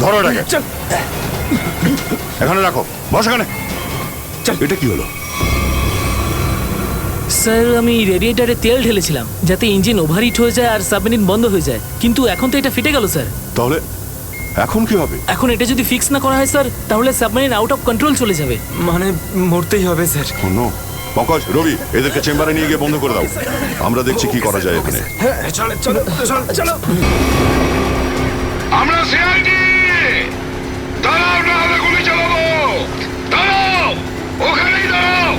ধরো এটাকে। এখানে রাখো, বস এখানে। এটা কি হলো? স্যার আমি রেডিয়েটারে তেল ঢেলেছিলাম যাতে ইঞ্জিন ওভারহিট হয়ে যায় আর সাবমেরিন বন্ধ হয়ে যায়, কিন্তু এখন তো এটা ফেটে গেল স্যার। তাহলে এখন কি হবে? এখন এটা যদি ফিক্স না করা হয় স্যার, তাহলে সাবমেরিন আউট অফ কন্ট্রোল চলে যাবে। মানে মরতেই হবে স্যার। নো, পঙ্কজ, রবি, এদেরকে চেম্বারে নিয়ে গিয়ে বন্ধ করে দাও। আমরা দেখছি কি করা যায় এখানে। চলো চলো চলো চলো। আমরা সিআইডি, দাঁড়াও না হলে গুলি চালাবো। দাঁড়াও, ওখানেই দাঁড়াও।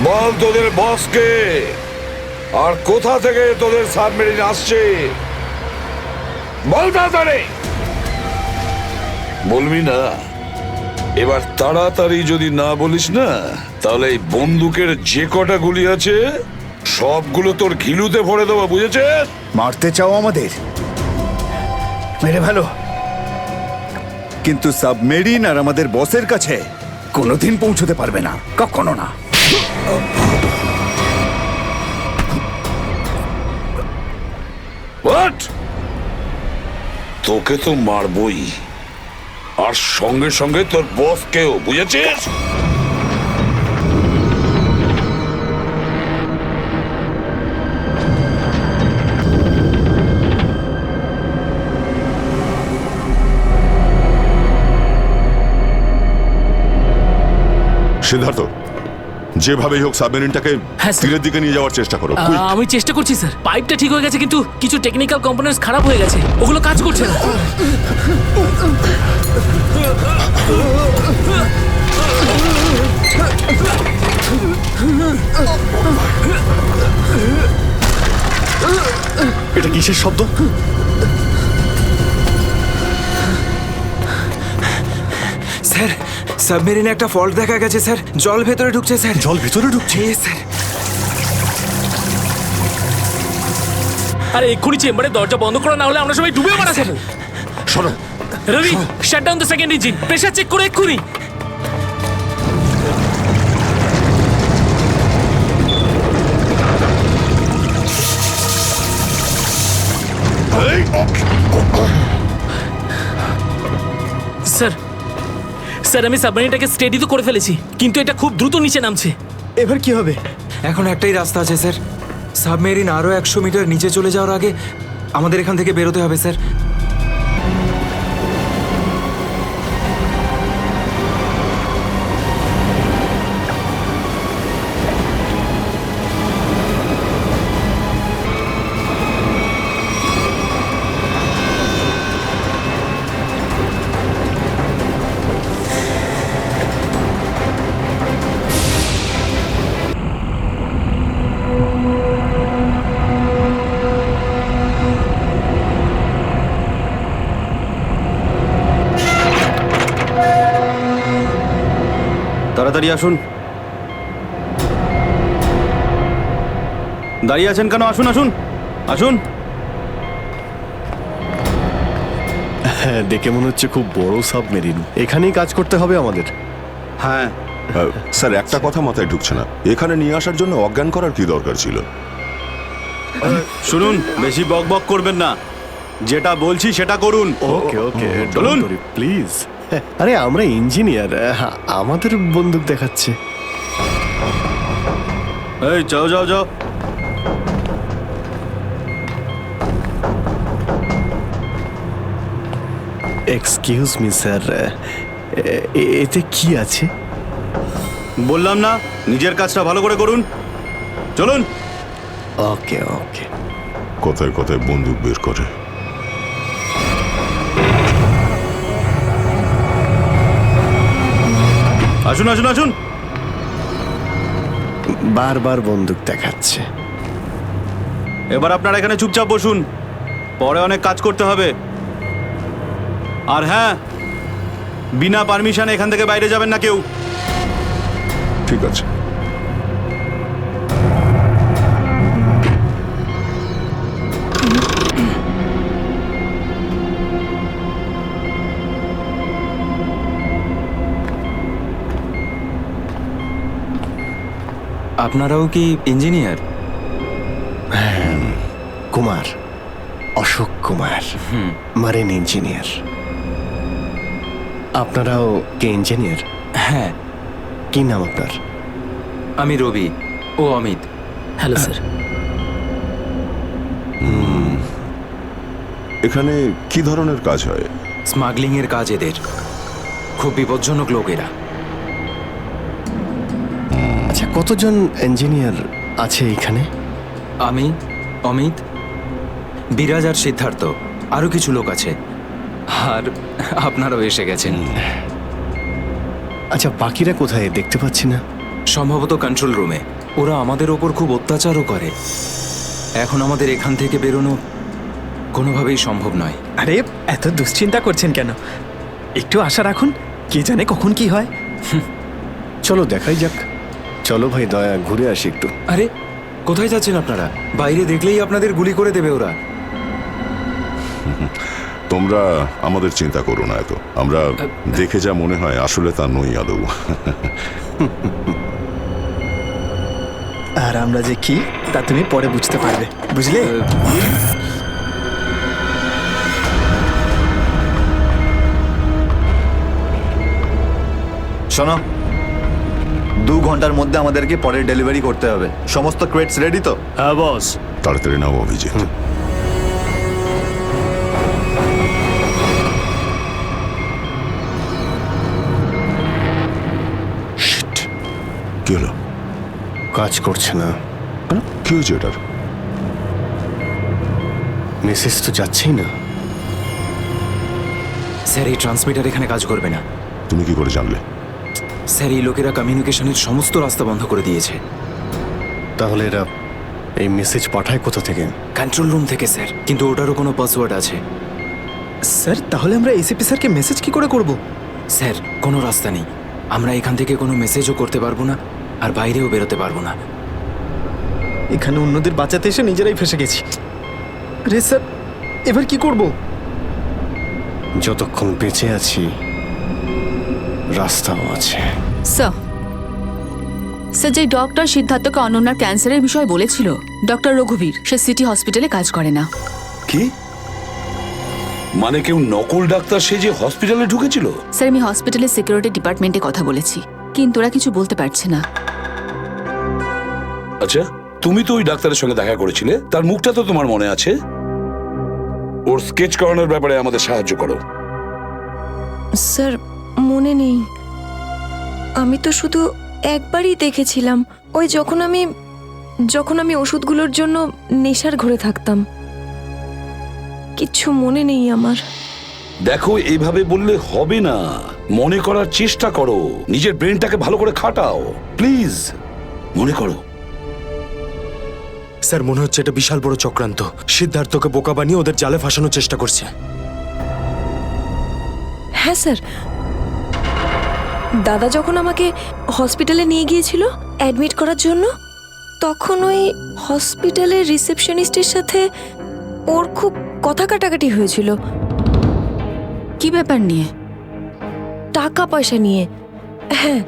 বল তোদের বসকে, আর কোথা থেকে তোদের সাবমেরিন আসছে বল তাড়াতাড়ি। বলবি না? এবার তাড়াতাড়ি যদি না বলিস না, তাহলে এই বন্দুকের যে কটা গুলি আছে সবগুলো তোর ঘিলুতে ভরে দেবো, বুঝেছিস? মারতে চাও আমাদের? মেরে ভালো, কিন্তু সাবমেরিন আর আমাদের বসের কাছে কোনোদিন পৌঁছতে পারবে না, কখনো না। হোয়াট? তোকে তো মারবই, আর সঙ্গে সঙ্গে তোর বসকেও, বুঝেছিস? সিদ্ধার্থ, যেভাবেই হোক সাবমেরিনটাকে হ্যাঁ, স্যার। তীরের দিকে নিয়ে যাওয়ার চেষ্টা করো। quick। আমি চেষ্টা করছি স্যার। পাইপটা ঠিক হয়ে গেছে, কিন্তু কিছু টেকনিক্যাল কম্পোনেন্টস খারাপ হয়ে গেছে, ওগুলো কাজ করছে না। এটা কিসের শব্দ? স্যার সাবমেরিনে একটা ফল্ট দেখা গেছে স্যার, জল ভেতরে ঢুকছে স্যার। জল ভিতরে ঢুকছে? স্যার আরে এক্ষুনি চেম্বারে দরজা বন্ধ করা, না হলে আমরা সবাই ডুবে মারা স্যার। শোনো, Rabi, shut down the second engine, pressure check করে এক্ষুনি। স্যার স্যার আমি সাবমেরিনটাকে স্টেডি তো করে ফেলেছি, কিন্তু এটা খুব দ্রুত নিচে নামছে। এবার কি হবে? এখন একটাই রাস্তা আছে স্যার, সাবমেরিন আরো 100 মিটার নিচে চলে যাওয়ার আগে আমাদের এখান থেকে বেরোতে হবে স্যার। তাড়াতাড়ি আসুন। দাঁড়িয়ে আছেন কেন? আসুন আসুন আসুন। হ্যাঁ, দেখে মনে হচ্ছে খুব বড় সাবমেরিন। এখানেই কাজ করতে হবে আমাদের। হ্যাঁ স্যার, একটা কথা মাথায় ঢুকছে না, এখানে নিয়ে আসার জন্য অজ্ঞান করার কি দরকার ছিল? শুনুন, বেশি বক বক করবেন না, যেটা বলছি সেটা করুন। ওকে ওকে, চলুন। প্লিজ। আরে আমরা ইঞ্জিনিয়ার, আমাদের বন্দুক দেখাচ্ছে। এই যাও যাও যাও। এক্সকিউজ মি স্যার, এতে কি আছে? বললাম না, নিজের কাজটা ভালো করে করুন। চলুন। ওকে ওকে। কথায় কথায় বন্দুক বের করে। আসুন আসুন আসুন। বারবার বন্দুক দেখাচ্ছে। এবার আপনারা এখানে চুপচাপ বসুন, পরে অনেক কাজ করতে হবে। আর হ্যাঁ, বিনা পারমিশনে এখান থেকে বাইরে যাবেন না কেউ। ঠিক আছে। আপনারাও কি engineer? Kumar, Ashok Kumar, marine engineer. আপনারাও কে ইঞ্জিনিয়ার? হ্যাঁ, কি নাম আপনার? আমি রবি, ও অমিত। Hello sir. এখানে কি ধরনের কাজ হয়? স্মাগলিং এর কাজ এদের। খুব বিপজ্জনক লোক এরা। আচ্ছা, কতজন ইঞ্জিনিয়ার আছে এখানে? আমি, অমিত, বিরাজ আর সিদ্ধার্থ, আরো কিছু লোক আছে। আর আপনারাও এসে গেছেন। আচ্ছা, বাকিরা কোথায় দেখতে পাচ্ছি না? সম্ভবত কন্ট্রোল রুমে। ওরা আমাদের ওপর খুব অত্যাচারও করে। এখন আমাদের এখান থেকে বেরোনো কোনোভাবেই সম্ভব নয়। আরে এত দুশ্চিন্তা করছেন কেন? একটু আশা রাখুন, কে জানে কখন কি হয়। চলো দেখাই যাক। চলো ভাই, দয়া ঘুরে আসি একটু। আরে কোথায় যাচ্ছেন আপনারা? বাইরে দেখলেই আপনাদের গুলি করে দেবে ওরা। তোমরা আমাদের চিন্তা করো না এত। আমরা দেখে যা মনে হয় আসলে তা নই আদৌ। আর আমরা যে কি তা তুমি পরে বুঝতে পারবে, বুঝলে? শোনো, 2 ঘন্টার মধ্যে আমাদেরকে পরের ডেলিভারি করতে হবে। সমস্ত ক্রেটস রেডি তো? হ্যাঁ বস। তাড়াতাড়ি নাও অভিজিৎ। Shit! কি হলো? কাজ করছে না। কেন? কি হয়েছে এটার? মেসেজ তো যাচ্ছেই না। স্যার, এই ট্রান্সমিটার এখানে কাজ করবে না। তুমি কি করে জানলে? স্যার, এই লোকেরা কমিউনিকেশনের সমস্ত রাস্তা বন্ধ করে দিয়েছে। তাহলে এরা এই মেসেজ পাঠায় কোথা থেকে? কন্ট্রোল রুম থেকে স্যার, কিন্তু ওটারও কোনো পাসওয়ার্ড আছে। স্যার, তাহলে আমরা এসিপি স্যারকে মেসেজ কি করে করব? স্যার, কোনো রাস্তা নেই। আমরা এখান থেকে কোনো মেসেজও করতে পারবো না, আর বাইরেও বেরোতে পারবো না। এখানে অন্যদের বাঁচাতে এসে নিজেরাই ফেসে গেছি। আরে স্যার, এবার কি করব? যতক্ষণ বেঁচে আছি রাস্তাও আছে। স্যার, যে ডক্টর সিদ্ধার্থকে অনন্যার ক্যান্সারের বিষয়ে বলেছিল, ডক্টর রঘুবীর, সে সিটি হসপিটালে কাজ করে না। কি মানে? কেউ নকল ডাক্তার সে যে হসপিটালে ঢুকেছিল? স্যার, আমি হসপিটালের সিকিউরিটি ডিপার্টমেন্টে কথা বলেছি, কিন্তু ওরা কিছু বলতে পারছে না। আচ্ছা, তুমি তো ওই ডাক্তারের সঙ্গে দেখা করেছিলে, তার মুখটা তো তোমার মনে আছে। ওর স্কেচ করানোর ব্যাপারে আমাদের সাহায্য করো। স্যার, মনে নেই। আমি তো শুধু একবারই দেখেছিলাম, ওই যখন আমি ওষুধগুলোর জন্য নেশার ঘরে থাকতাম। কিচ্ছু মনে নেই আমার। দেখো, এইভাবে বললে হবে না। মনে করার চেষ্টা করো, নিজের ব্রেনটাকে ভালো করে খাটাও প্লিজ। মনে করো। স্যার, মনে হচ্ছে এটা বিশাল বড় চক্রান্ত। সিদ্ধার্থকে বোকা বানিয়ে ওদের জালে ফাঁসানোর চেষ্টা করছে। হ্যাঁ স্যার, দাদা যখন আমাকে হসপিটালে নিয়ে গিয়েছিল অ্যাডমিট করার জন্য, তখন ওই হসপিটালের রিসেপশনিস্টের সাথে ওর খুব কথা কাটাকাটি হয়েছিল। কি ব্যাপার নিয়ে? টাকা পয়সা নিয়ে। হ্যাঁ,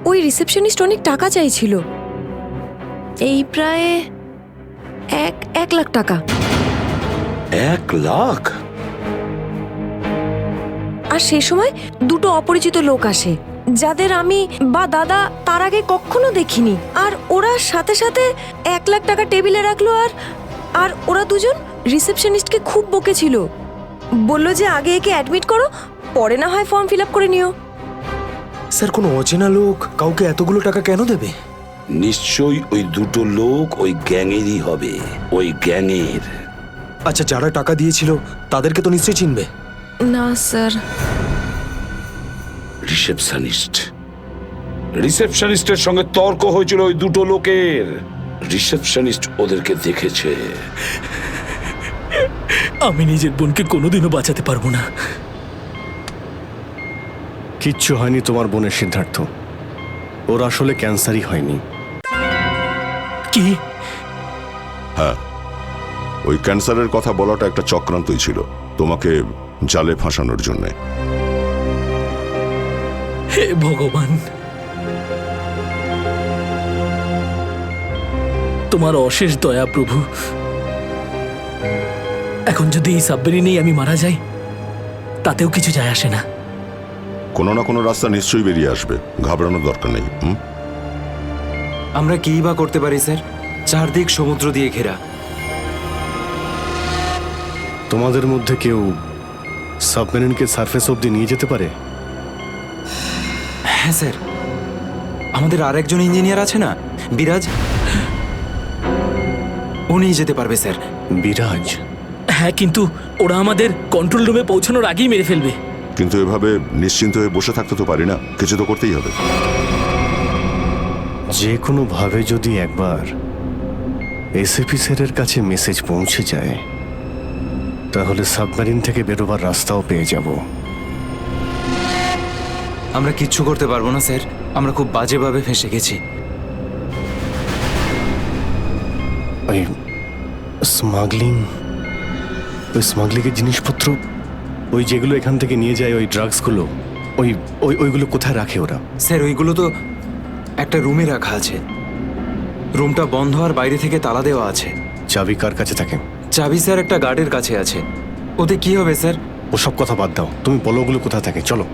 ওই রিসেপশনিস্ট অনেক টাকা চাইছিল, এই প্রায় 1 লাখ টাকা। 1 লাখ? আর সেই সময় 2টো অপরিচিত লোক আসে, যাদের আমি বা দাদা তার আগে কখনো দেখিনি। আর ওরা সাথে সাথে 1 লাখ টাকা টেবিলে রাখলো। আর ওরা দুজন রিসেপশনিস্টকে খুব বকেছিল, বলল যে আগে একে অ্যাডমিট করো, পরে না হয় ফর্ম ফিল আপ করে নিও। স্যার, কোনো অচেনা লোক কাউকে এতগুলো টাকা কেন দেবে? নিশ্চয়ই ওই 2টো লোক ওই গ্যাংয়েরই হবে, ওই গ্যাংয়ের। আচ্ছা, যারা টাকা দিয়েছিল তাদেরকে তো নিশ্চয়ই চিনবে। না স্যার। রিসেপশনিস্টের সঙ্গে তর্ক হয়েছিল ওই 2টো লোকের। রিসেপশনিস্ট ওদেরকে দেখেছে। আমি নিজের বোনকে কোনোদিনও বাঁচাতে পারবো না। কিচ্ছু হয়নি তোমার বোনের, সিদ্ধার্থ। ওর আসলে ক্যান্সারই হয়নি। কি? হ্যাঁ, ওই ক্যান্সারের কথা বলাটা একটা চক্রান্তই ছিল, তোমাকে জালে ফাঁসানোর জন্যে। হে ভগবান! তোমার অশেষ দয়া প্রভু। এখন যদি এই সাবমেরিনেই আমি মারা যাই তাতেও কিছু যায় আসে না। কোনো না কোনো রাস্তা নিশ্চয়ই বেরিয়ে আসবে, ঘাবড়ানোর দরকার নেই। আমরা কী বা করতে পারি স্যার? চারদিক সমুদ্র দিয়ে ঘেরা। তোমাদের মধ্যে কেউ সাবমেরিনকে সারফেস অবধি নিয়ে যেতে পারে? হ্যাঁ স্যার, আমাদের আরেকজন ইঞ্জিনিয়ার আছে না, বিরাজ, ও নিয়ে যেতে পারবে স্যার। বিরাজ? হ্যাঁ, কিন্তু ওরা আমাদের কন্ট্রোল রুমে পৌঁছানোর আগেই মেরে ফেলবে। কিন্তু এভাবে নিশ্চিন্ত হয়ে বসে থাকতে তো পারি না, কিছু তো করতেই হবে। যে কোনোভাবে যদি একবার এসএপি স্যারের কাছে মেসেজ পৌঁছে যায় তাহলে সাবমেরিন থেকে বেরোবার রাস্তাও পেয়ে যাব। আমরা কিচ্ছু করতে পারবো না স্যার, আমরা খুব বাজেভাবে ফেঁসে গেছি। ওই স্মাগলিংয়ের জিনিসপত্র, ওই যেগুলো এখান থেকে নিয়ে যায়, ওই ড্রাগসগুলো, ওইগুলো কোথায় রাখে ওরা? স্যার ওইগুলো তো একটা রুমে রাখা আছে। রুমটা বন্ধ আর বাইরে থেকে তালা দেওয়া আছে। চাবি কার কাছে থাকে? চাবি স্যার একটা গার্ডের কাছে আছে। ওতে কি হবে স্যার? ওসব কথা বাদ দাও, তুমি বলো ওগুলো কোথায় থাকে, চলো।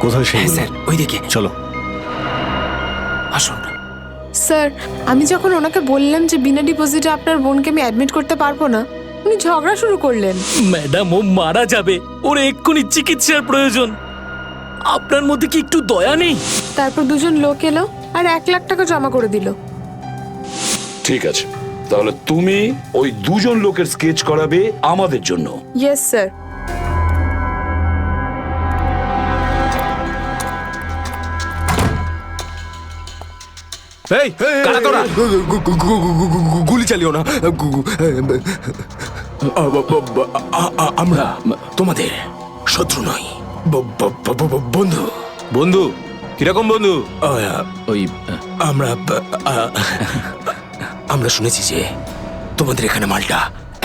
কোথায় সে? হ্যাঁ স্যার, ওইদিকে চলো। আসুন। স্যার, আমি যখন ওনাকে বললাম যে বিনা ডিপোজিটে আপনার বোনকে আমি অ্যাডমিট করতে পারবো না, উনি ঝগড়া শুরু করলেন। ম্যাডাম, ও মারা যাবে, ওর এক্ষুনি চিকিৎসার প্রয়োজন। আপনার মধ্যে কি একটু দয়া নেই? তারপর দুজন লোক এলো আর 1 লাখ টাকা জমা করে দিল। ঠিক আছে, তাহলে তুমি ওই দুজন লোকের স্কেচ করাবে আমাদের জন্য। Yes sir. এই কারা তোরা? গুলি চালিও না। আমরা তোমাদের শত্রু নই, বন্ধু। বন্ধু? কিরকম বন্ধু? ওই আমরা শুনেছি যে তোমাদের এখানে মালটা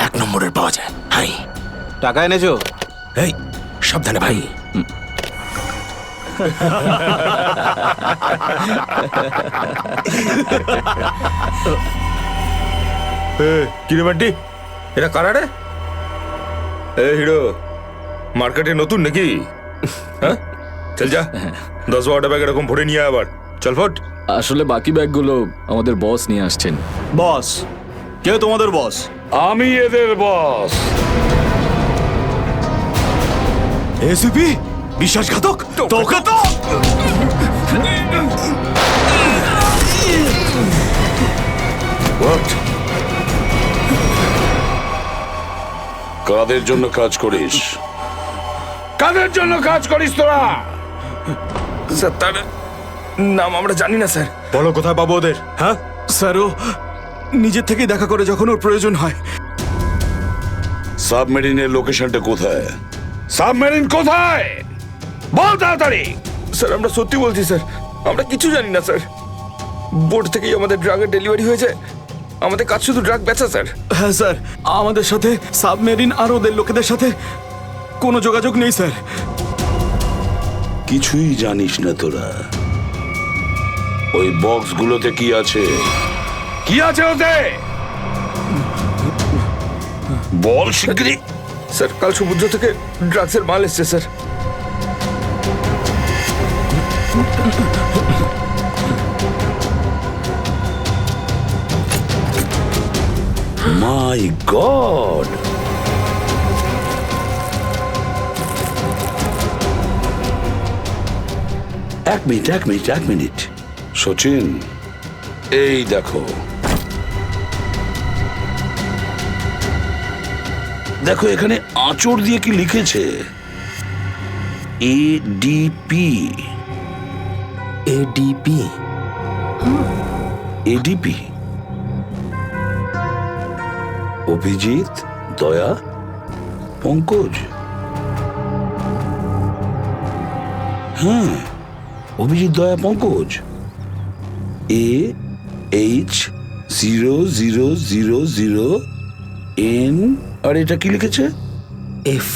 1 নম্বরের পাওয়া যায়। হাই, টাকা এনেছো? এই সাবধানে ভাই। কিরে বান্টি, এটা কারা রে? হিরো, মার্কেটে নতুন নাকি? হ্যাঁ, চল যা, 10-12টা ব্যাগ এরকম ভরে নিয়ে আবার চল ফট। আসলে বাকি ব্যাগগুলো আমাদের বস নিয়ে আসছেন। বস? কে তোমাদের বস? আমি এদের বস। এসিপি বিশ্বাসঘাতক, তোকে তো কাদের জন্য কাজ করিস? কাদের জন্য কাজ করিস তোরা? স্যার, তার নাম আমরা জানি না স্যার। বলো কোথায় পাবো ওদের? হ্যাঁ স্যার, ও নিজের থেকেই দেখা করে যখন ওর প্রয়োজন হয়। সাবমেরিনের লোকেশনটা কোথায়? সাবমেরিন কোথায়? বল তাড়াতাড়ি। স্যার, আমরা সত্যি বলছি স্যার, আমরা কিছু জানি না স্যার। বোর্ড থেকেই আমাদের ড্রাগের ডেলিভারি হয়েছে, আমাদের কাজ শুধু ড্রাগ বেচা স্যার। হ্যাঁ স্যার, আমাদের সাথে সাবমেরিন আর ওদের লোকেদের সাথে কোনো যোগাযোগ নেই স্যার। কিছুই জানিস না তোরা? ওই বক্সগুলোতে কি আছে? কি আছে ওতে? বল শিগগিরই। স্যার কাল সমুদ্র থেকে ড্রাগসের মাল এসছে স্যার। মাই গড, এক মিনিট সচিন, এই দেখো দেখো এখানে আঁচড় দিয়ে কি লিখেছে? এডিপি। এডিপি অভিজিৎ, দয়া, পঙ্কজ। হ্যাঁ, অভিজিৎ, দয়া, পঙ্কজ। AH0000N। আর এটা কি লিখেছে? এফ।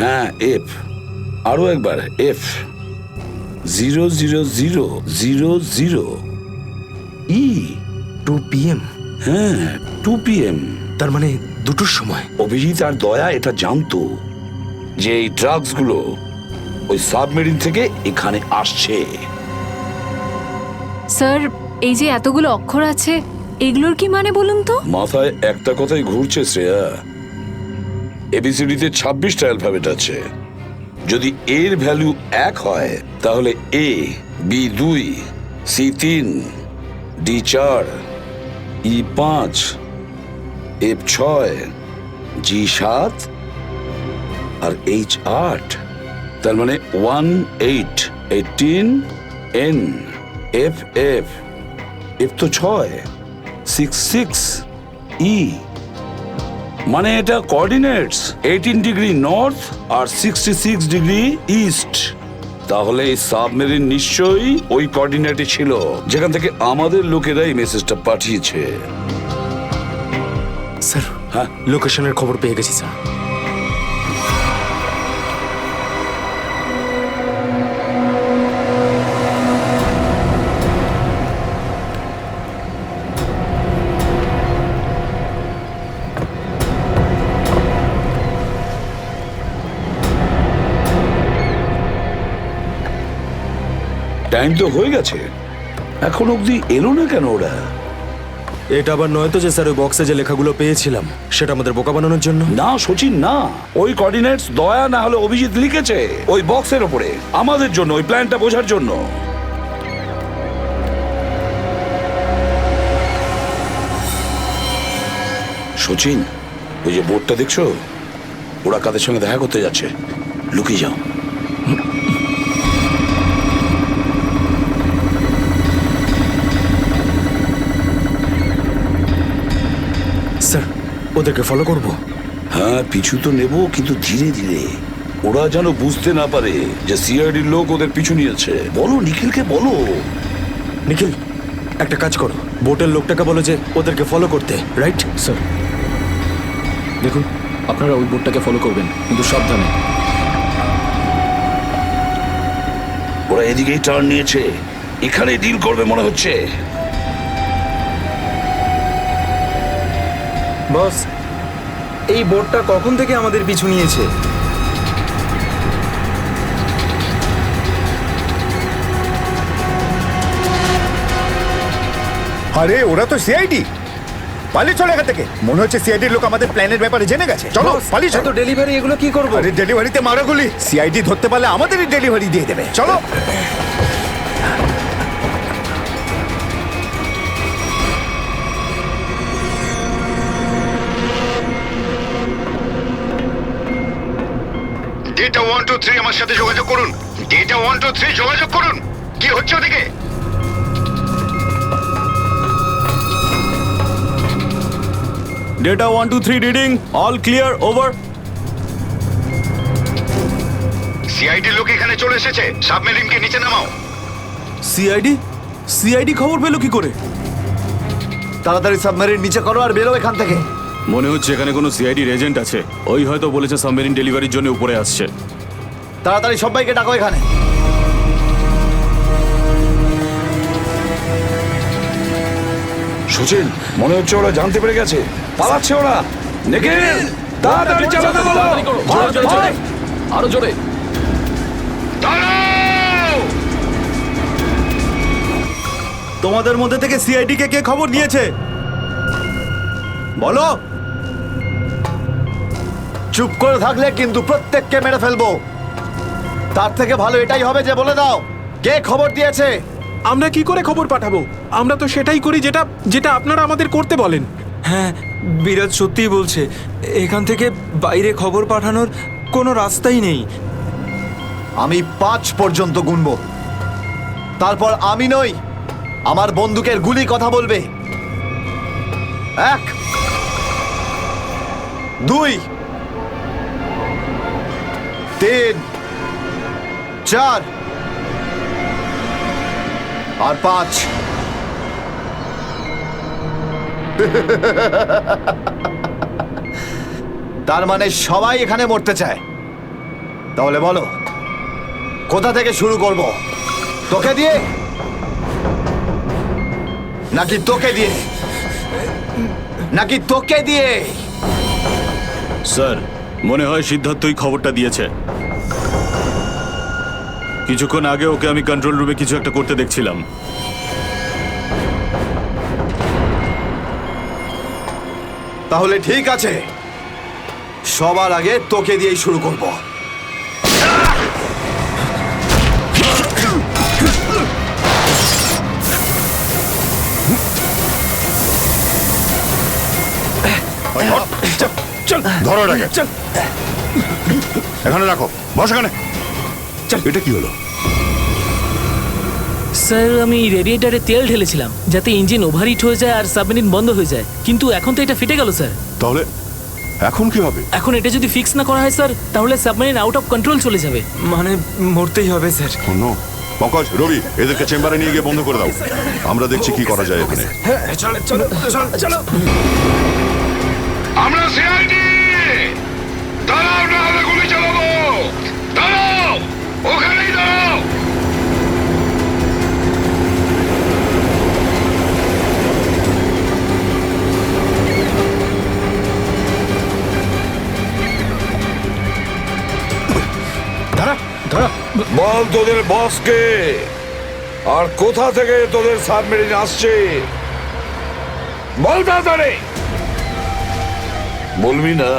হ্যাঁ, এফ। আরো একবার এফ। 00000E। 2 PM। হ্যাঁ, 2 PM। তার মানে 2টোর সময়। অভিজিৎ আর দয়া এটা জানতো যে এই ড্রাগস গুলো ওই সাবমেরিন থেকে এখানে আসছে। স্যার, এই যে এতগুলো অক্ষর আছে, এগুলোর কি মানে বলুন তো? মাথায় একটা কথাই ঘুরছে শ্রেয়া। এবিসিডিতে 26টা অ্যালফাবেট আছে। যদি এর ভ্যালু 1 হয় তাহলে A, B 2, C 3, D 4, E 5, F 6, G 7 R H 8। তার মানে 1 8 18 N F F F তো 6 6 6 E। মানে এটা কোঅর্ডিনেটস 18 ডিগ্রি নর্থ আর 66 ডিগ্রি ইস্ট। তাহলে এই সাবমেরিন নিশ্চয়ই ওই কোঅর্ডিনেটে ছিল যেখান থেকে আমাদের লোকেরা এই মেসেজটা পাঠিয়েছে। স্যার, হ্যাঁ, লোকেশনের খবর পেয়ে গেছি স্যার। টাইম তো হয়ে গেছে, এখন অবধি এলো না কেন ওরা? এটা আবার নয় তো যে স্যার ওই বক্সে যে লেখাগুলো পেয়েছিলাম সেটা আমাদের বোকা বানানোর জন্য? না সচিন, না। ওই কোঅর্ডিনেটস দয়া না হলে অভিজিৎ লিখেছে ওই বক্সের ওপরে আমাদের জন্য, ওই প্ল্যানটা বোঝার জন্য। সচিন, ওই যে বোর্ডটা দেখছো, ওরা কাদের সঙ্গে দেখা করতে যাচ্ছে। লুকিয়ে যাও। স্যার, ওদেরকে ফলো করব? হ্যাঁ, পিছু তো নেব, কিন্তু ধীরে ধীরে। ওরা যেন বুঝতে না পারে যে সিআইডির লোক ওদের পিছু নিয়েছে। বলো নিখিলকে, বলো। নিখিল, একটা কাজ করো, বোটের লোকটাকে বলো যে ওদেরকে ফলো করতে। রাইট স্যার, দেখুন আপনারা ওই বোর্ডটাকে ফলো করবেন, কিন্তু সাবধানে। ওরা এদিকেই টার্ন নিয়েছে, এখানে ডিল করবে মনে হচ্ছে। বস, এই বোটটা কখন থেকে আমাদের পিছু নিয়েছে? আরে ওরা তো সিআইডি। পালিয়ে চলে এখান থেকে। মনে হচ্ছে সিআইডির লোক আমাদের প্ল্যানের ব্যাপারে জেনে গেছে। চলো পালিয়ে চলো। ডেলিভারি এগুলো কি করবো? আরে ডেলিভারিতে মারা গুলি। সিআইডি ধরতে পারলে আমাদেরই ডেলিভারি দিয়ে দেবে। চলো। ডেটা 1 2 3 আমার সাথে যোগাযোগ করুন। ডেটা 1 2 3 যোগাযোগ করুন। কি হচ্ছে ওদিকে? Data 1 2 3 reading, all clear, over. CID লোক এখানে চলে এসেছে। সাবমেরিনকে নিচে নামাও। সিআইডি খবর পেলো কি করে? তাড়াতাড়ি সাবমেরিন নিচে করো আর বেরো এখান থেকে। মনে হচ্ছে এখানে কোনো সিআইডির এজেন্ট আছে। ওই হয়তো বলেছে সাবমেরিন ডেলিভারির জন্য উপরে আসছে। তাড়াতাড়ি সবাইকে ডাকো এখানে। সচিন, মনে হচ্ছে ওরা জানতে পেরে গেছে, পালাচ্ছে ওরা। নিখিল, তাড়াতাড়ি চালাতে বলো। জোরে জোরে জোরে, আরো জোরে। তোমাদের মধ্যে থেকে সিআইডি কে কে খবর নিয়েছে বলো। চুপ করে থাকলে কিন্তু প্রত্যেককে মেরে ফেলবো। তার থেকে ভালো এটাই হবে যে বলে দাও কে খবর দিয়েছে। আমরা কি করে খবর পাঠাবো? আমরা তো সেটাই করি যেটা যেটা আপনারা আমাদের করতে বলেন। হ্যাঁ, বিরাজ সত্যিই বলছে, এখান থেকে বাইরে খবর পাঠানোর কোনো রাস্তাই নেই। আমি 5 পর্যন্ত গুনবো, তারপর আমি নই, আমার বন্দুকের গুলি কথা বলবে। 1 2 3 4 আর 5। তার মানে সবাই এখানে মরতে চায়। তাহলে বলো কোথা থেকে শুরু করব? তোকে দিয়ে নাকি তোকে দিয়ে? নাকি তোকে দিয়ে? স্যার, মনে হয় সিদ্ধার্থই খবরটা দিয়েছে। কিছুক্ষণ আগে ওকে আমি কন্ট্রোল রুমে কিছু একটা করতে দেখছিলাম। তাহলে ঠিক আছে, সবার আগে তোকে দিয়েই শুরু করব। ধরো এটাকে, এখানে রাখো, বস এখানে। এটা কি হলো? স্যার, আমি রেডিয়েটারে তেল ঢেলেছিলাম যাতে ইঞ্জিন ওভারহিট হয়ে যায় আর সাবমেরিন বন্ধ হয়ে যায়, কিন্তু এখন তো এটা ফেটে গেল স্যার। তাহলে এখন কি হবে? এখন এটা যদি ফিক্স না করা হয় স্যার, তাহলে সাবমেরিন আউট অফ কন্ট্রোল চলে যাবে। মানে মরতেই হবে স্যার। নো, পঙ্কজ, রবি, এদেরকে চেম্বারে নিয়ে গিয়ে বন্ধ করে দাও। আমরা দেখছি কি করা যায় এখানে। আমরা সিআইডি, দাঁড়াও, না হলে গুলি চালাবো। দাঁড়াও, ওখানেই দাঁড়াও। বল তোদের বসকে, আর কোথা থেকে তোদের সাবমেরিন আসছে বল তাড়াতাড়ি। বলবি না?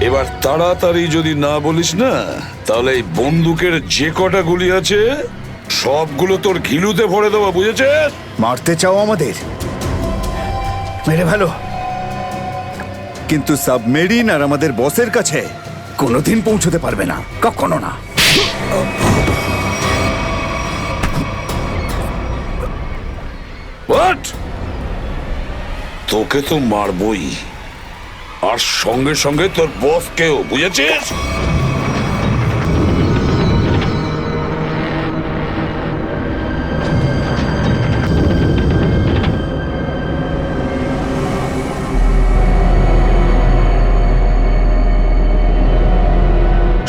এবার তাড়াতাড়ি যদি না বলিস না, তাহলে এই বন্দুকের যে কটা গুলি আছে সবগুলো তোর ঘিলুতে ভরে দেবো, বুঝেছিস? মারতে চাও আমাদের? মেরে ভালো, কিন্তু সাবমেরিন আর আমাদের বসের কাছে কোনোদিন পৌঁছতে পারবে না, কখনো না। হোয়াট? তোকে তো মারবই, আর সঙ্গে সঙ্গে তোর বসকেও, বুঝেছিস?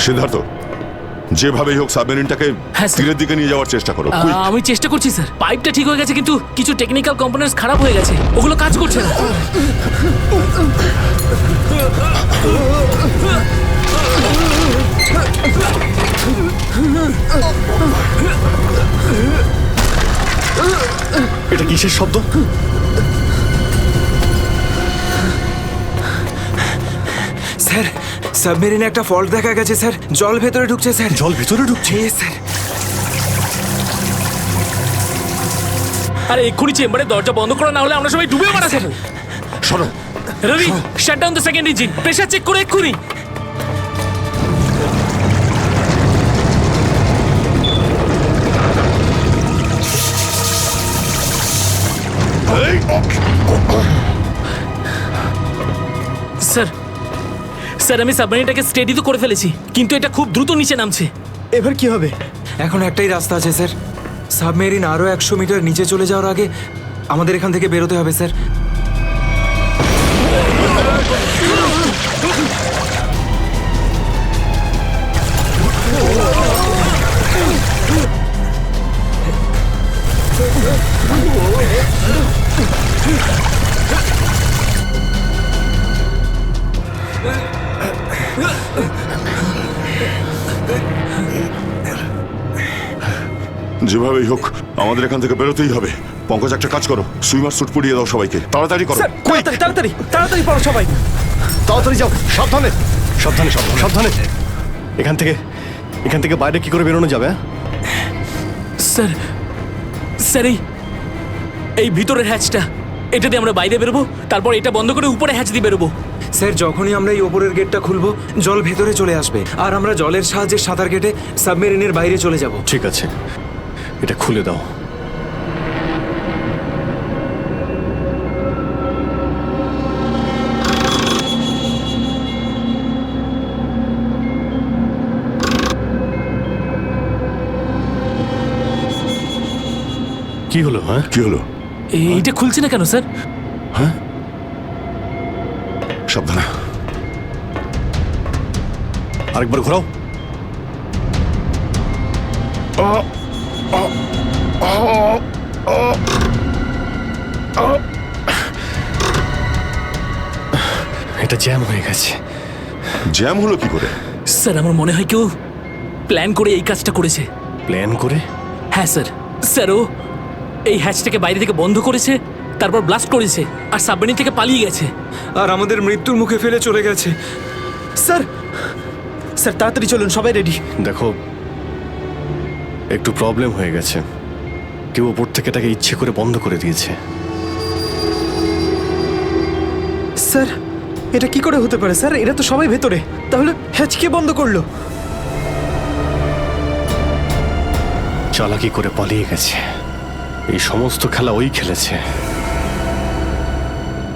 সিদ্ধার্থ, যেভাবেই হোক সাবমেরিনটাকে হ্যাঁ, স্যার। তীরের দিকে নিয়ে যাওয়ার চেষ্টা করো। quick! আমি চেষ্টা করছি স্যার। পাইপটা ঠিক হয়ে গেছে, কিন্তু কিছু টেকনিক্যাল কম্পোনেন্টস খারাপ হয়ে গেছে, ওগুলো কাজ করছে না। এটা কিসের শব্দ? স্যার, সাবমেরিনে একটা ফল্ট দেখা গেছে স্যার, জল ভেতরে ঢুকছে স্যার। জল ভেতরে ঢুকছে? স্যার। আরে এক্ষুনি চেম্বারে দরজা বন্ধ করা, না হলে আমরা সবাই ডুবে মারা স্যার। সরো Rabi, shut down the second engine, pressure check করে এক্ষুনি। স্যার, স্যার, আমি সাবমেরিনটাকে স্টেডি তো করে ফেলেছি, কিন্তু এটা খুব দ্রুত নিচে নামছে। এবার কি হবে? এখন একটাই রাস্তা আছে স্যার, সাবমেরিন আরো 100 মিটার নিচে চলে যাওয়ার আগে আমাদের এখান থেকে বেরোতে হবে স্যার। যেভাবেই হোক আমাদের এখান থেকে বেরোতেই হবে। পঙ্কজ, একটা কাজ করো, সুইমার স্যুট পরিয়ে দাও সবাইকে, তাড়াতাড়ি করো। স্যার তাড়াতাড়ি তাড়াতাড়ি তাড়াতাড়ি পড়ো সবাই। তাড়াতাড়ি যাও, সাবধানে সাবধানে সাবধানে সাবধানে। এখান থেকে বাইরে কি করে বেরোনো যাবে? স্যার স্যার এই ভিতরের হ্যাচটা, এটা দিয়ে আমরা বাইরে বেরোবো, তারপর এটা বন্ধ করে উপরে হ্যাচ দিয়ে বেরোবো। স্যার, যখনই আমরা এই ওপরের গেটটা খুলবো জল ভেতরে চলে আসবে, আর আমরা জলের সাহায্যে সাঁতার কেটে সাবমেরিনের বাইরে চলে যাব। ঠিক আছে, এটা খুলে দাও। কি হলো? হ্যাঁ, কি হলো? এইটা খুলছে না কেন স্যার? হ্যাঁ, সাবধানে। আরেকবার ঘোরাও। এটা জ্যাম হয়ে গেছে। জ্যাম হলো কি করে? স্যার আমার মনে হয় কেউ প্ল্যান করে এই কাজটা করেছে। প্ল্যান করে? হ্যাঁ স্যার। স্যার ও এই হ্যাচটাকে বাইরে থেকে বন্ধ করেছে, তারপর ব্লাস্ট করেছে, আর সাবমেরিন থেকে পালিয়ে গেছে, আর আমাদের মৃত্যুর মুখে ফেলে চলে গেছে। স্যার স্যার তাড়াতাড়ি চলুন, সবাই রেডি। দেখো, একটু প্রবলেম হয়ে গেছে। কেউ ওপর থেকে এটাকে ইচ্ছে করে বন্ধ করে দিয়েছে। স্যার এটা কি করে হতে পারে স্যার? এরা তো সবাই ভেতরে, তাহলে হ্যাচ কে বন্ধ করলো? চালাকি করে পালিয়ে গেছে। এই সমস্ত খেলা ওই খেলেছে।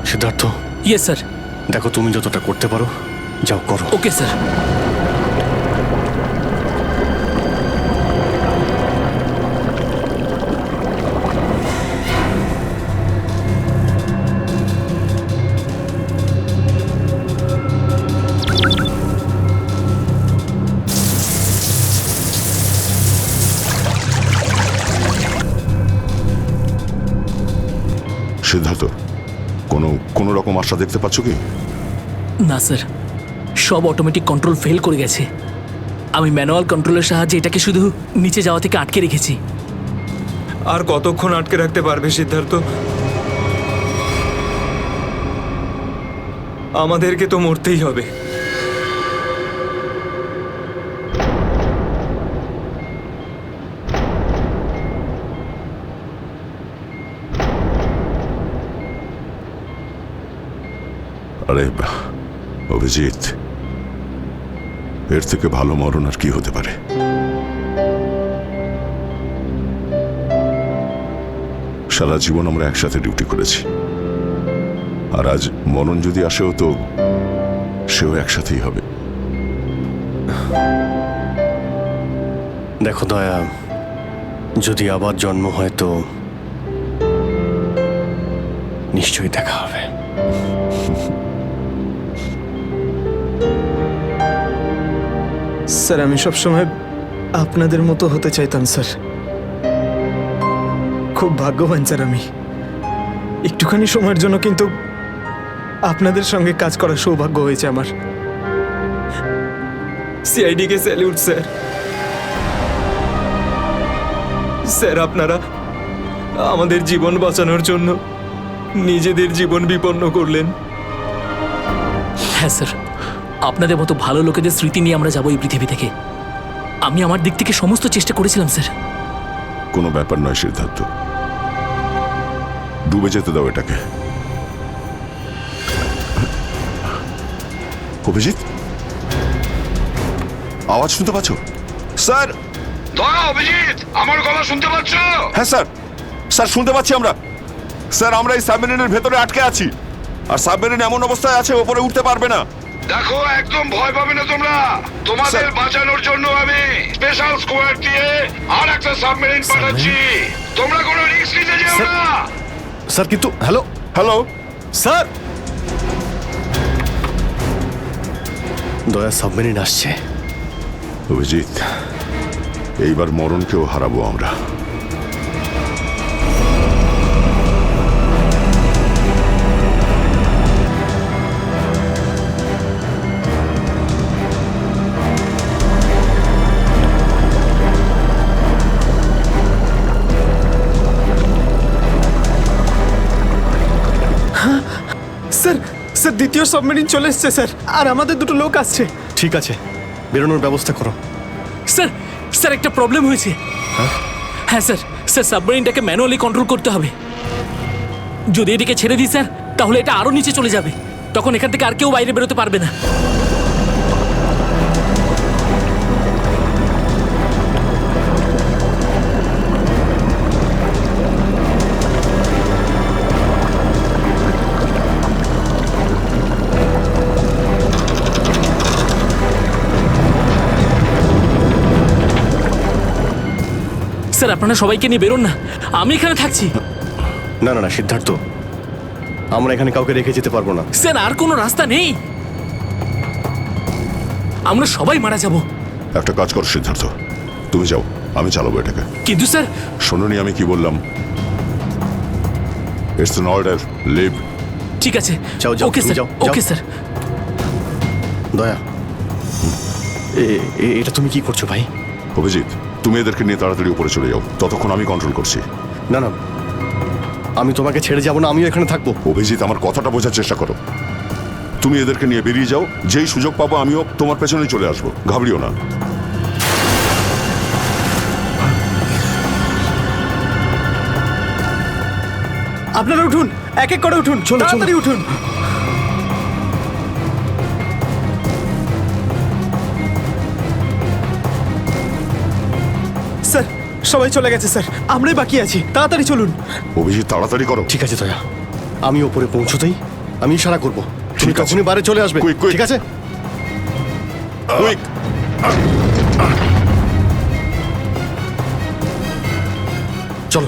সিদ্ধার্থ। Yes sir. দেখো, তুমি যতটা করতে পারো যাও করো। Okay sir. সিদ্ধার্থ, কোনো রকম আশা দেখতে পাচ্ছ কি? না স্যার, সব অটোমেটিক কন্ট্রোল ফেল করে গেছে। আমি ম্যানুয়াল কন্ট্রোলের সাহায্যে এটাকে শুধু নিচে যাওয়া থেকে আটকে রেখেছি। আর কতক্ষণ আটকে রাখতে পারবে সিদ্ধার্থ? আমাদেরকে তো মরতেই হবে। আরে অভিজিৎ, এর থেকে ভালো মরণ আর কি হতে পারে? সারা জীবন আমরা একসাথে ডিউটি করেছি, আর আজ মরণ যদি আসেও তো সেও একসাথেই হবে। দেখো দয়া, যদি আবার জন্ম হয় তো নিশ্চয়ই দেখা হবে। স্যার আমি সবসময় আপনাদের মতো হতে চাইতাম স্যার। খুব ভাগ্যবান স্যার আমি, একটুখানি সময়ের জন্য কিন্তু আপনাদের সঙ্গে কাজ করার সৌভাগ্য হয়েছে আমার। সিআইডি কে স্যালিউট স্যার। স্যার আপনারা আমাদের জীবন বাঁচানোর জন্য নিজেদের জীবন বিপন্ন করলেন। হ্যাঁ স্যার, আপনাদের মতো ভালো লোকেদের স্মৃতি নিয়ে আমরা যাবো এই পৃথিবী থেকে। আমি আমার দিক থেকে সমস্ত চেষ্টা করেছিলাম স্যার। কোনো ব্যাপার নয় সিদ্ধার্থ, ডুবে যেতে দাও এটাকে। অভিজিৎ, আওয়াজ শুনতে পাচ্ছ? স্যার, অভিজিৎ, আমার গলা শুনতে পাচ্ছ? হ্যাঁ স্যার, স্যার শুনতে পাচ্ছি আমরা। স্যার, আমরা এই সাবমেরিনের ভেতরে আটকে আছি, আর সাবমেরিন এমন অবস্থায় আছে ওপরে উঠতে পারবে না। দেখো, একদম ভয় পাবে না তোমরা। তোমাদের বাঁচানোর জন্য আমি স্পেশাল স্কোয়াড দিয়ে আর একটা সাবমেরিন পাঠাচ্ছি। তোমরা কোনো রিস্ক নিতে যেও না। স্যার কিন্তু হ্যালো হ্যালো স্যার, দয়া সাবমেরিন আসছে। অভিজিৎ, এইবার মরণকেও হারাবো আমরা। দ্বিতীয় সাবমেরিন চলে এসছে স্যার, আর আমাদের দুটো লোক আসছে। ঠিক আছে, বেরোনোর ব্যবস্থা করো। স্যার স্যার একটা প্রবলেম হয়েছে। হ্যাঁ স্যার, স্যার সাবমেরিনটাকে ম্যানুয়ালি কন্ট্রোল করতে হবে। যদি এটিকে ছেড়ে দিই স্যার, তাহলে এটা আরো নিচে চলে যাবে। তখন এখান থেকে আর কেউ বাইরে বেরোতে পারবে না। স্যার আপনারা সবাইকে নিয়ে বেরোন না, আমি এখানে থাকছি। না না না সিদ্ধার্থ, আমরা এখানে কাউকে রেখে যেতে পারবো না। স্যার আর কোনো রাস্তা নেই, আমরা সবাই মারা যাব। একটা কাজ করো সিদ্ধার্থ, তুমি যাও, আমি চালাবো এটাকে। কিন্তু স্যার, শোনোনি আমি কি বললাম? It's an order, leave. ঠিক আছে, যাও যাও, ওকে তুমি স্যার, যাও, ওকে যাও। স্যার। দয়া, এটা তুমি কি করছো ভাই? অভিজিৎ, তুমি এদেরকে নিয়ে তাড়াতাড়ি উপরে চলে যাও, ততক্ষণ আমি কন্ট্রোল করছি। না না, আমি তোমাকে ছেড়ে যাবো না, আমিও এখানে থাকবো। অভিজিৎ, আমার কথাটা বোঝার চেষ্টা করো। তুমি এদেরকে নিয়ে বেরিয়ে যাও, যেই সুযোগ পাবো আমিও তোমার পেছনেই চলে আসবো, ঘাবড়িও না। আপনারা উঠুন, এক এক করে উঠুন, তাড়াতাড়ি উঠুন। স্যার সবাই চলে গেছে স্যার, আমরাই বাকি আছি, তাড়াতাড়ি চলুন। অভিজিৎ, তাড়াতাড়ি করো। ঠিক আছে দয়া, আমি ওপরে পৌঁছতেই আমি ইশারা করবো, তুমি ঠিক আছে। তখনই বাইরে চলে আসবে। Quick, quick. ঠিক আছে? কুইক। চলো।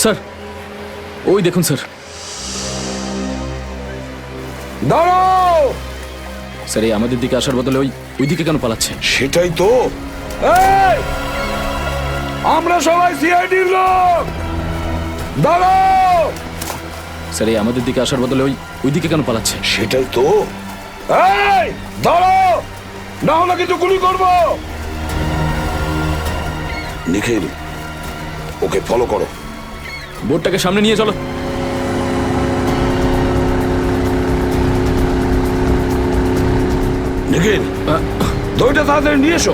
স্যার ওই দেখুন স্যার। দাঁড়াও! স্যার এই আমাদের দিকে আসার বদলে ওই দিকে কেন পালাচ্ছে? সেটাই তো। এই! আমরা সবাই সিআইডির লোক। দাঁড়াও! স্যার এই আমাদের দিকে আসার বদলে ওই দিকে কেন পালাচ্ছে? সেটাই তো। এই! দাঁড়াও! না হলে কিন্তু গুলি করব। নিখিল, ওকে ফলো করো। বোটটাকে সামনে নিয়ে চলো। নিখিল, দইটা তাড়াতাড়ি নিয়ে এসো।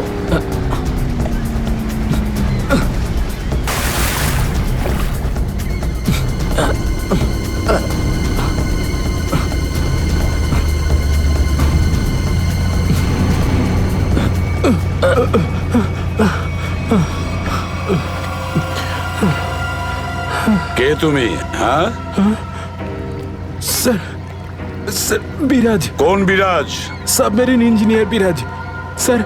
কে তুমি? হ্যাঁ স্যার, স্যার বিরাজ। কোন বিরাজ? সাবমেরিন ইঞ্জিনিয়ার বিরাজ। স্যার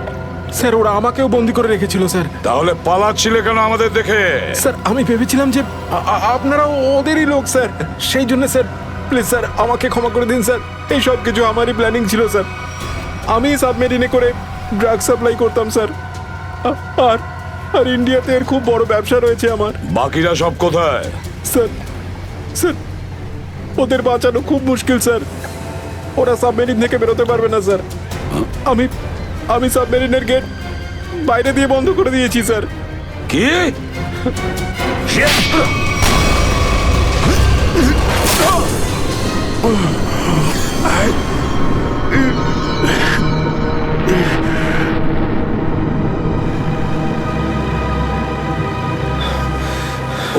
স্যার ওরা আমাকেও বন্দি করে রেখেছিল স্যার। তাহলে পালাচ্ছিলে কেন আমাদের দেখে? স্যার আমি ভেবেছিলাম যে আপনারা ওদেরই লোক স্যার, সেই জন্য স্যার প্লিজ স্যার আমাকে ক্ষমা করে দিন স্যার। এই সব কিছু আমারই প্ল্যানিং ছিল স্যার। আমি সাবমেরিনে করে ড্রাগ সাপ্লাই করতাম স্যার, আর আর ইন্ডিয়াতে এর খুব বড় ব্যবসা রয়েছে আমার। বাকিরা সব কোথায়? স্যার স্যার ওদের বাঁচানো খুব মুশকিল স্যার, ওরা সাবমেরিন থেকে বেরোতে পারবে না স্যার। আমি আমি সাবমেরিনের গেট বাইরে দিয়ে বন্ধ করে দিয়েছি স্যার। কি?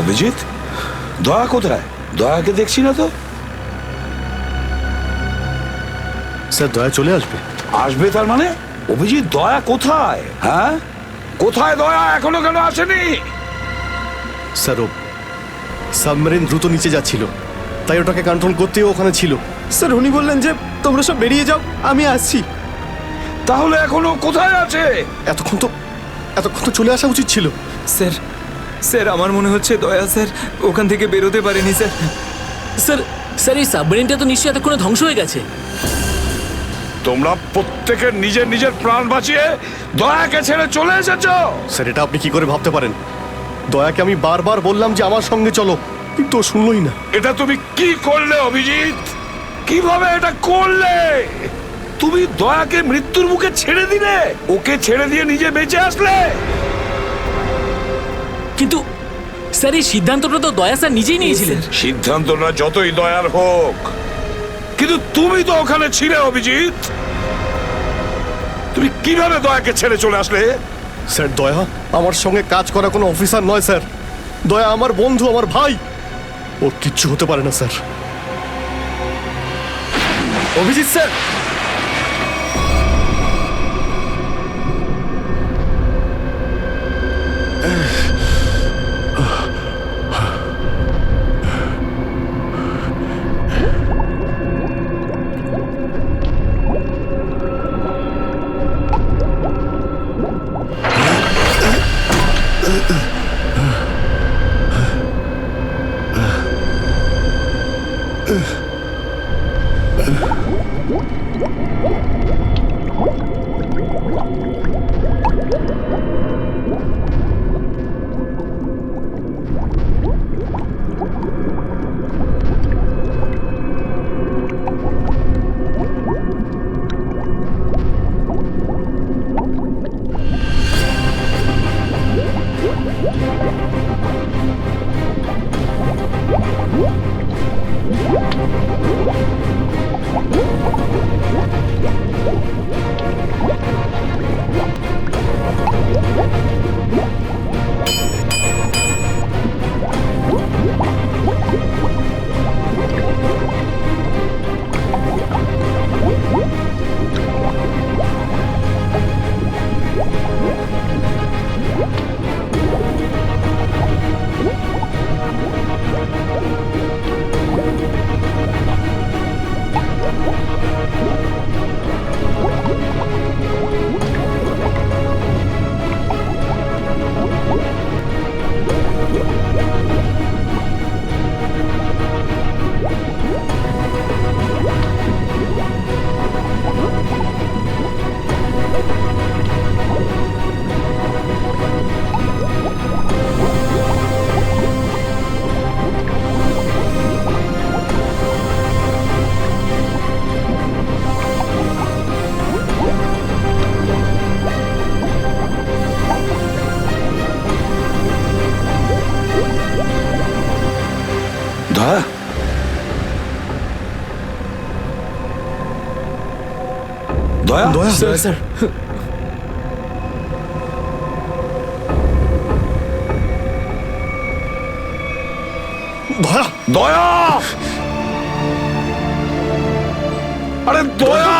অভিজিৎ, দয়া কোথায়? দয়াকে দেখছি না তো। স্যার দয়া চলে আসবে। আসবে তার মানে? অভিজিৎ, দয়া কোথায়? হ্যাঁ, কোথায় দয়া? এখনো কেন আসেনি? স্যার ও সাবমেরিন দ্রুত নিচে যাচ্ছিল, তাই ওটাকে কন্ট্রোল করতেও ওখানে ছিল। স্যার উনি বললেন যে তোমরা সব বেরিয়ে যাও, আমি আসছি। তাহলে এখনো কোথায় আছে? এতক্ষণ তো চলে আসা উচিত ছিল। স্যার স্যার আমার মনে হচ্ছে দয়া স্যার ওখান থেকে বেরোতে পারেনি স্যার। স্যার স্যার এই সাবমেরিনটা তো নিশ্চয়ই এতক্ষণে ধ্বংস হয়ে গেছে। তোমরা প্রত্যেকে নিজের নিজের প্রাণ বাঁচিয়ে দয়াকে ছেড়ে চলে এসেছো। স্যার এটা আপনি কি করে ভাবতে পারেন? দয়াকে আমি বারবার বললাম যে আমার সঙ্গে চলো, কিন্তু ও শুনলই না। এটা তুমি কি করলে অভিজিৎ? কিভাবে এটা করলে? তুমি দয়াকে মৃত্যুর মুখে ছেড়ে দিলে, ওকে ছেড়ে দিয়ে নিজে বেঁচে আসলে। কিন্তু স্যার এই সিদ্ধান্তটা তো দয়া স্যার নিজেই নিয়েছিলেন। সিদ্ধান্তটা যতই দয়ার হোক, কিন্তু তুমি তো ওখানে ছিলে অভিজিৎ। তুমি কিভাবে দয়াকে ছেড়ে চলে আসলে? স্যার দয়া আমার সঙ্গে কাজ করা কোনো অফিসার নয় স্যার। দয়া আমার বন্ধু, আমার ভাই, ওর কিচ্ছু হতে পারে না স্যার। অভিজিৎ স্যার, দয়া, দয়া, দয়া স্যার দয়া দয়া, আরে দয়া,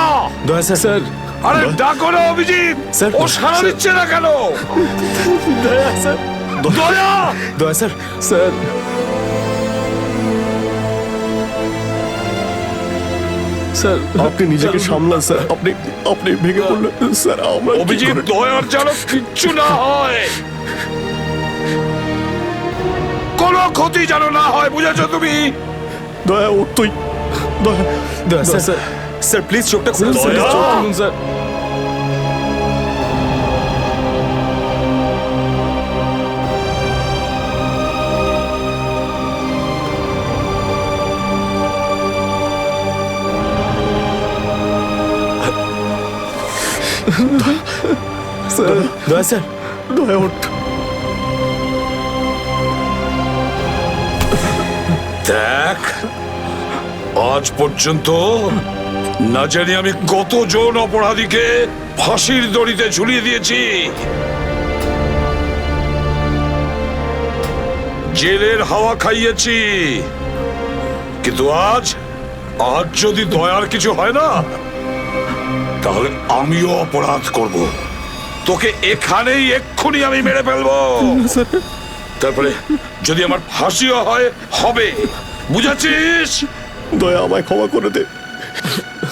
দয়া স্যার স্যার আরে ডাকো না অভিজিৎ। স্যার, ও সাড়া দিচ্ছে না কেন? দয়া স্যার দয়া, দয়া স্যার স্যার স্যার আপনি নিজেকে সামলান স্যার। আপনি আপনি ভেঙে পড়লেন স্যার। আমরা কি অভিজিৎ, করে- দয়ার যেন কিচ্ছু না হয়, কোনো ক্ষতি যেন না হয়, বুঝেছো তুমি? দয়া ওর তুই দয়া স্যার স্যার স্যার প্লিজ চোখটা খুলুন স্যার, দয়া! চোখ খুলুন স্যার। স্যার দয়া স্যার, দয়া ওঠ। দেখ, আজ পর্যন্ত না জানি আমি কতজন অপরাধীকে ফাঁসির দড়িতে ঝুলিয়ে দিয়েছি, জেলের হাওয়া খাইয়েছি, কিন্তু আজ যদি দয়ার কিছু হয় না, তাহলে আমিও অপরাধ করব। তোকে এখানেই এক্ষুনি আমি মেরে ফেলবো। তারপরে যদি আমার ফাঁসিও হয়, হবে, বুঝেছিস? দয়া আমায় ক্ষমা করে দে,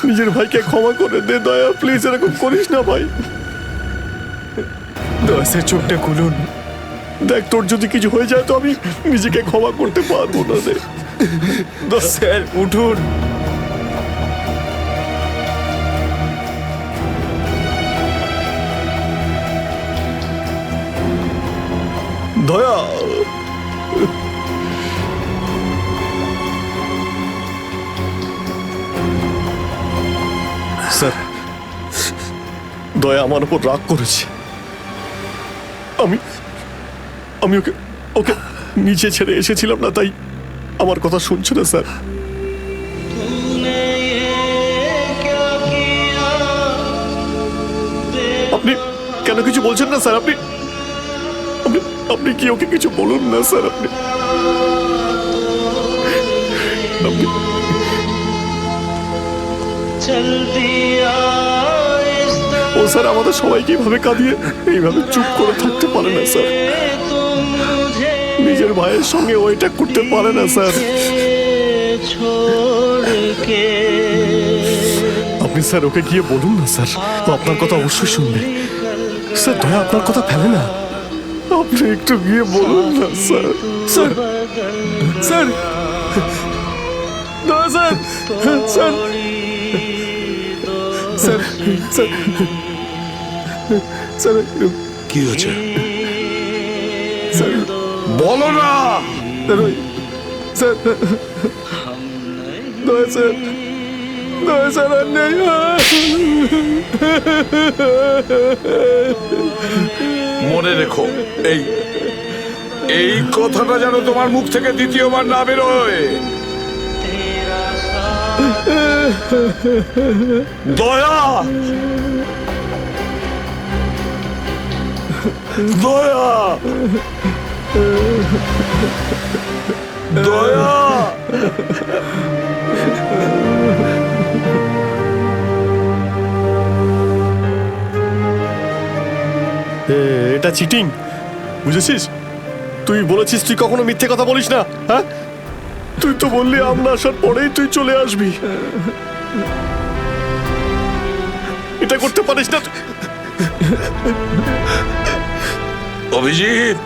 নিজের ভাইকে ক্ষমা করে দে। দয়া প্লিজ এরকম করিস না ভাই। দয়া স্যার চোখটা খুলুন। দেখ তোর যদি কিছু হয়ে যায় তো আমি নিজেকে ক্ষমা করতে পারবো না রে। স্যার উঠুন। দয়া স্যার, দয়া আমার উপর রাগ করেছে। আমি আমি ওকে ওকে নিচে ছেড়ে এসেছিলাম না, তাই আমার কথা শুনছে না স্যার। আপনি কেন কিছু বলছেন না স্যার? আপনি আপনি আপনি কি ওকে কিছু বলুন না স্যার? আপনি আপনি- ও স্যার আমাদের সবাইকে এইভাবে কাঁদিয়ে এইভাবে চুপ করে থাকতে পারে না স্যার। নিজের ভাইয়ের সঙ্গে ও এটা করতে পারে না স্যার। আপনি স্যার ওকে গিয়ে বলুন না স্যার, ও আপনার কথা অবশ্যই শুনবে। স্যার দয়া আপনার কথা ফেলে না, আপনি একটু গিয়ে বলুন না স্যার। স্যার স্যার দয়া sir sir sir sir sir কি হয়েছে স্যার বলো না। স্যার দয়া স্যার, দয়া স্যার আর নেই। মনে রেখো, এই এই কথাটা যেন তোমার মুখ থেকে দ্বিতীয়বার না বেরোয়। দয়া, দয়া, দয়া। এটা চিটিং, বুঝেছিস? তুই বলেছিস তুই কখনো মিথ্যে কথা বলিস না। হ্যাঁ, তুই তো বললি আমরা আসার পরেই তুই চলে আসবি। এটা করতে পারিস না। অভিজিৎ,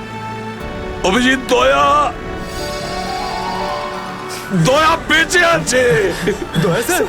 অভিজিৎ, দয়া, দয়া বেঁচে আছে। দয়া স্যার,